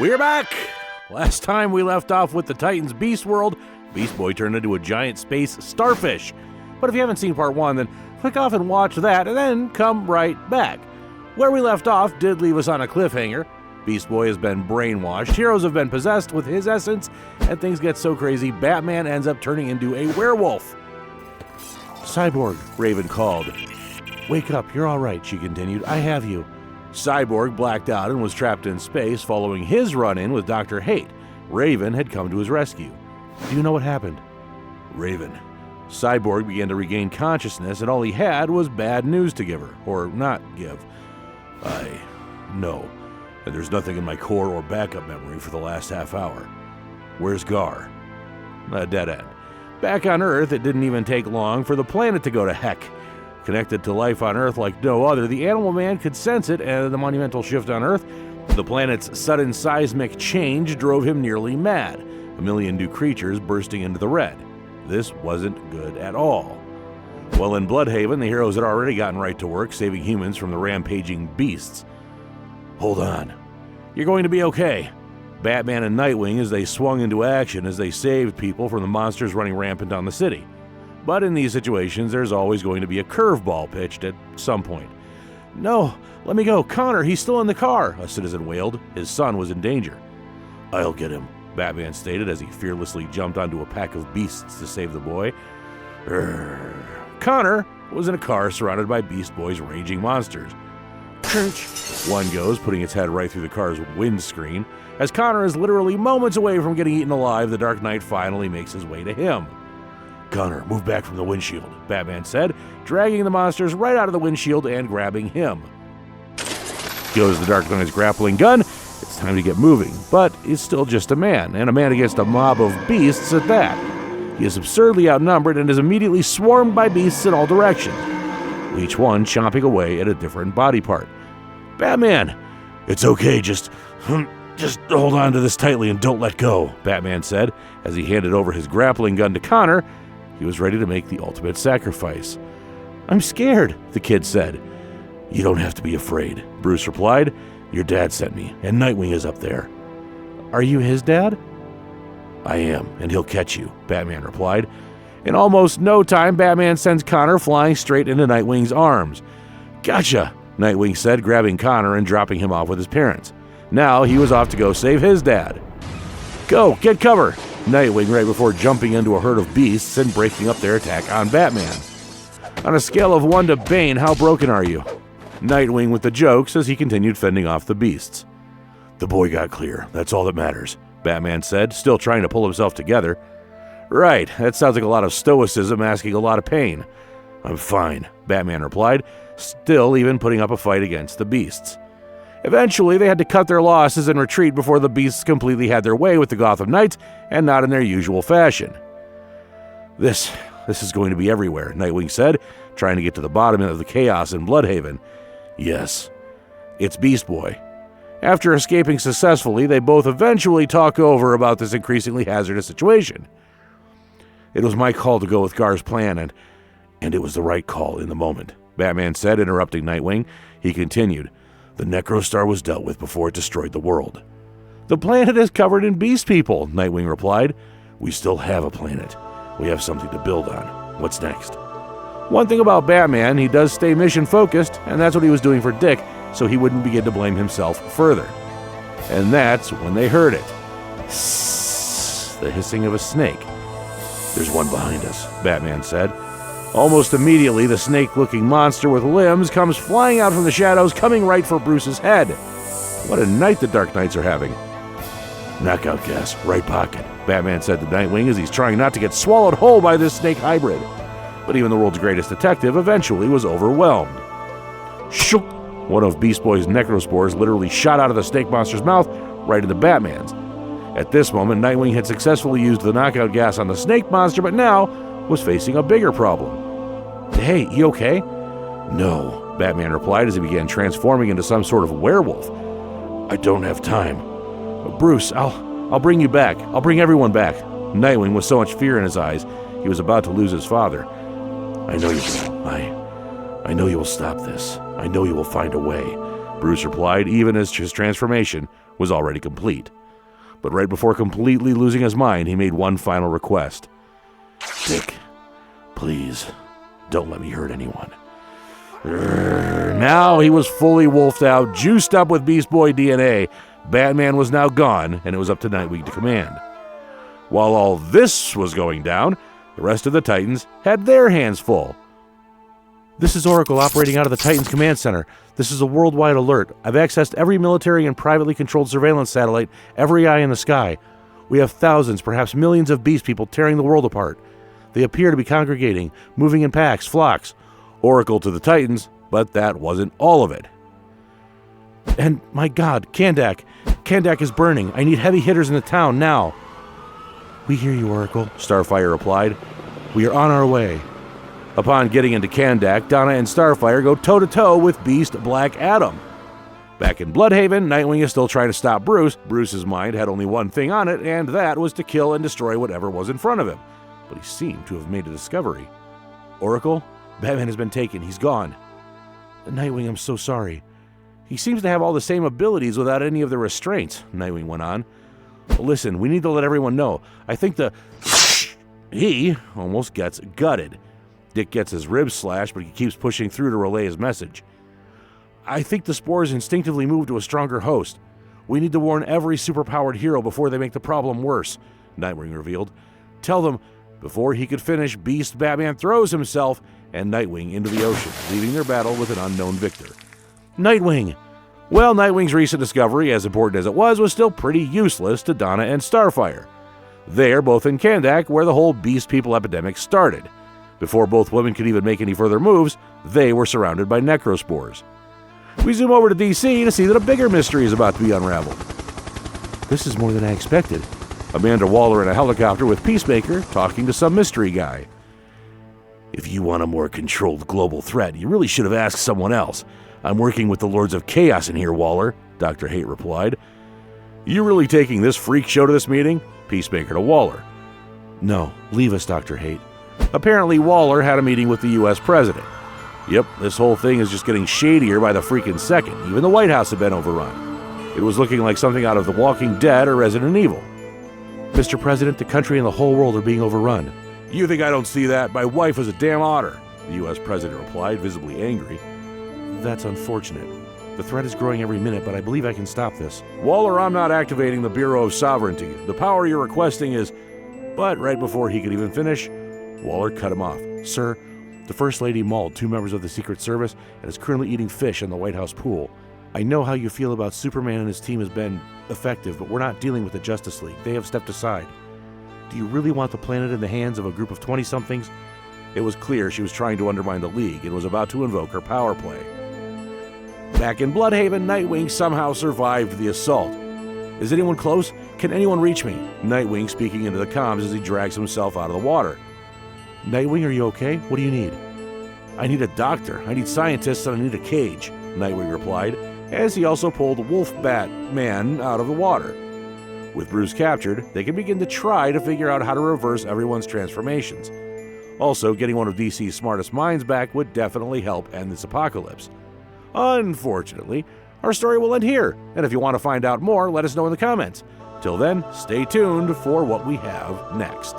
We're back! Last time we left off with the Titans Beast World, Beast Boy turned into a giant space starfish. But if you haven't seen part 1, then click off and watch that, and then come right back. Where we left off did leave us on a cliffhanger. Beast Boy has been brainwashed, heroes have been possessed with his essence, and things get so crazy, Batman ends up turning into a werewolf. Cyborg, Raven called. Wake up, you're all right, she continued. I have you. Cyborg blacked out and was trapped in space following his run-in with Dr. Hate. Raven had come to his rescue. Do you know what happened? Raven. Cyborg began to regain consciousness, and all he had was bad news to give her, or not give. I know, and there's nothing in my core or backup memory for the last half hour. Where's Gar? A dead end. Back on Earth, it didn't even take long for the planet to go to heck. Connected to life on Earth like no other, the Animal Man could sense it, and the monumental shift on Earth, the planet's sudden seismic change, drove him nearly mad. A million new creatures bursting into the red. This wasn't good at all. Well, in Bloodhaven, the heroes had already gotten right to work, saving humans from the rampaging beasts. Hold on. You're going to be okay. Batman and Nightwing as they swung into action as they saved people from the monsters running rampant on the city. But in these situations, there's always going to be a curveball pitched at some point. No, let me go. Connor, he's still in the car, a citizen wailed. His son was in danger. I'll get him, Batman stated as he fearlessly jumped onto a pack of beasts to save the boy. Connor was in a car surrounded by Beast Boy's raging monsters. Crunch, one goes, putting its head right through the car's windscreen. As Connor is literally moments away from getting eaten alive, the Dark Knight finally makes his way to him. Connor, move back from the windshield, Batman said, dragging the monsters right out of the windshield and grabbing him. Goes the Dark Knight's grappling gun. It's time to get moving, but he's still just a man, and a man against a mob of beasts at that. He is absurdly outnumbered and is immediately swarmed by beasts in all directions, each one chomping away at a different body part. Batman! It's okay, just hold on to this tightly and don't let go, Batman said, as he handed over his grappling gun to Connor. He was ready to make the ultimate sacrifice. I'm scared, the kid said. You don't have to be afraid, Bruce replied. Your dad sent me, and Nightwing is up there. Are you his dad? I am, and he'll catch you, Batman replied. In almost no time, Batman sends Connor flying straight into Nightwing's arms. Gotcha, Nightwing said, grabbing Connor and dropping him off with his parents. Now he was off to go save his dad. Go, get cover, Nightwing right before jumping into a herd of beasts and breaking up their attack on Batman. On a scale of 1 to Bane, how broken are you? Nightwing with the jokes as he continued fending off the beasts. The boy got clear, that's all that matters, Batman said, still trying to pull himself together. Right, that sounds like a lot of stoicism asking a lot of pain. I'm fine, Batman replied, still even putting up a fight against the beasts. Eventually, they had to cut their losses and retreat before the beasts completely had their way with the Gotham Knights, and not in their usual fashion. This is going to be everywhere, Nightwing said, trying to get to the bottom of the chaos in Bloodhaven. Yes, it's Beast Boy. After escaping successfully, they both eventually talk over about this increasingly hazardous situation. It was my call to go with Gar's plan, and it was the right call in the moment, Batman said, interrupting Nightwing. He continued. The Necrostar was dealt with before it destroyed the world. The planet is covered in beast people, Nightwing replied. We still have a planet. We have something to build on. What's next? One thing about Batman, he does stay mission-focused, and that's what he was doing for Dick, so he wouldn't begin to blame himself further. And that's when they heard it. Sssss, the hissing of a snake. There's one behind us, Batman said. Almost immediately, the snake-looking monster with limbs comes flying out from the shadows, coming right for Bruce's head. What a night the Dark Knights are having. Knockout gas, right pocket, Batman said to Nightwing as he's trying not to get swallowed whole by this snake hybrid. But even the world's greatest detective eventually was overwhelmed. Shook! One of Beast Boy's necrospores literally shot out of the snake monster's mouth right into Batman's. At this moment, Nightwing had successfully used the knockout gas on the snake monster, but now was facing a bigger problem. Hey, you okay? No, Batman replied as he began transforming into some sort of werewolf. I don't have time. Bruce, I'll bring you back. I'll bring everyone back. Nightwing with so much fear in his eyes, he was about to lose his father. I know you will. I know you will stop this. I know you will find a way, Bruce replied, even as his transformation was already complete. But right before completely losing his mind, he made one final request. Dick, please, don't let me hurt anyone. Now he was fully wolfed out, juiced up with Beast Boy DNA. Batman was now gone, and it was up to Nightwing to command. While all this was going down, the rest of the Titans had their hands full. This is Oracle operating out of the Titans Command Center. This is a worldwide alert. I've accessed every military and privately controlled surveillance satellite, every eye in the sky. We have thousands, perhaps millions of beast people tearing the world apart. They appear to be congregating, moving in packs, flocks. Oracle to the Titans, but that wasn't all of it. And my God, Kandak. Kandak is burning. I need heavy hitters in the town now. We hear you, Oracle, Starfire replied. We are on our way. Upon getting into Kandak, Donna and Starfire go toe-to-toe with Beast Black Adam. Back in Bloodhaven, Nightwing is still trying to stop Bruce. Bruce's mind had only one thing on it, and that was to kill and destroy whatever was in front of him. But he seemed to have made a discovery. Oracle, Batman has been taken. He's gone. Nightwing, I'm so sorry. He seems to have all the same abilities without any of the restraints, Nightwing went on. Listen, we need to let everyone know. I think he almost gets gutted. Dick gets his ribs slashed, but he keeps pushing through to relay his message. I think the spores instinctively move to a stronger host. We need to warn every superpowered hero before they make the problem worse, Nightwing revealed. Tell them, before he could finish, Beast Batman throws himself and Nightwing into the ocean, leaving their battle with an unknown victor. Nightwing! Well, Nightwing's recent discovery, as important as it was still pretty useless to Donna and Starfire. They're both in Kandak, where the whole Beast People epidemic started. Before both women could even make any further moves, they were surrounded by necrospores. We zoom over to DC to see that a bigger mystery is about to be unraveled. This is more than I expected. Amanda Waller in a helicopter with Peacemaker talking to some mystery guy. If you want a more controlled global threat, you really should have asked someone else. I'm working with the Lords of Chaos in here, Waller, Dr. Haight replied. You really taking this freak show to this meeting? Peacemaker to Waller. No, leave us, Dr. Haight. Apparently, Waller had a meeting with the U.S. president. Yep, this whole thing is just getting shadier by the freaking second. Even the White House had been overrun. It was looking like something out of The Walking Dead or Resident Evil. Mr. President, the country and the whole world are being overrun. You think I don't see that? My wife was a damn otter, the U.S. president replied, visibly angry. That's unfortunate. The threat is growing every minute, but I believe I can stop this. Waller, I'm not activating the Bureau of Sovereignty. The power you're requesting is... But right before he could even finish, Waller cut him off. Sir, the First Lady mauled 2 members of the Secret Service and is currently eating fish in the White House pool. I know how you feel about Superman and his team has been effective, but we're not dealing with the Justice League. They have stepped aside. Do you really want the planet in the hands of a group of 20-somethings? It was clear she was trying to undermine the League and was about to invoke her power play. Back in Bloodhaven, Nightwing somehow survived the assault. Is anyone close? Can anyone reach me? Nightwing speaking into the comms as he drags himself out of the water. Nightwing, are you okay? What do you need? I need a doctor. I need scientists, and I need a cage, Nightwing replied, as he also pulled Wolf Batman out of the water. With Bruce captured, they can begin to try to figure out how to reverse everyone's transformations. Also, getting one of DC's smartest minds back would definitely help end this apocalypse. Unfortunately, our story will end here, and if you want to find out more, let us know in the comments. Till then, stay tuned for what we have next.